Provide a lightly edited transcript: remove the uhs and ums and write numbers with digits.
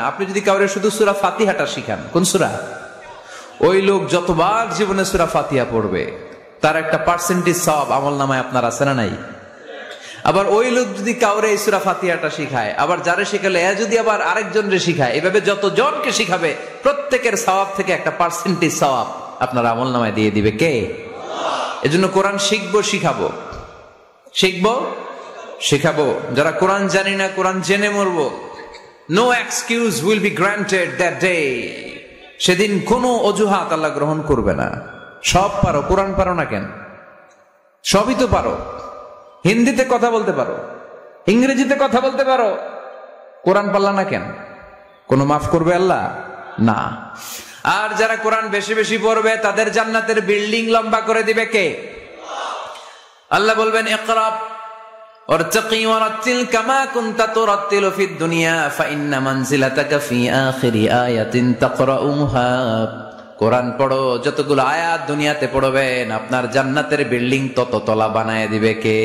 আপনি যদি কাউরে শুধু সূরা ফাতিহাটা শিখান, কোন সূরা, ওই লোক যতবার জীবনে সূরা ফাতিহা পড়বে তার একটা পার্সেন্টেজ সওয়াব আমলনামায় আপনার আছে না নাই? আবার ওই লোক যদি কাউরে এই সূরা ফাতিহাটা শিখায়, আবার যারে শিখালে এ যদি আবার আরেকজনরে শিখায়, এভাবে যতজনকে শিখাবে প্রত্যেকের সওয়াব থেকে একটা পার্সেন্টেজ সওয়াব আপনার আমলনামায় দিয়ে দিবে কে? এজন্য কোরআন শিখবো, শিখাবো, শিখবো, শিখাবো। যারা কোরআন জানি না, কোরআন জেনে মরবো। No excuse will be granted that day. সেদিন কোনো অজুহাত আল্লাহ গ্রহণ করবে না। সব পারো, কোরআন পারো না কেন? সবই তো পারো। হিন্দিতে কথা বলতে পারো, ইংরেজিতে কথা বলতে পারো, কোরআন পারলা না কেন? কোনো মাফ করবে আল্লাহ? না। আর যারা কোরআন বেশি বেশি পড়বে তাদের জান্নাতের বিল্ডিং লম্বা করে দিবে কে? আল্লাহ বলবেন ইকরা ওয়ারতাকি ওয়ারাতিল কামা কুনতা তুরাতিলু ফিদ দুনিয়া ফাইন্না মানজিলাতাকা ফি আখিরি আয়াতিন তাকরাউহা। কোরআন পড়ো, যতগুলো আয়াত দুনিয়াতে পড়বেন আপনার জান্নাতের বিল্ডিং তত তলা বানায় দিবে কে?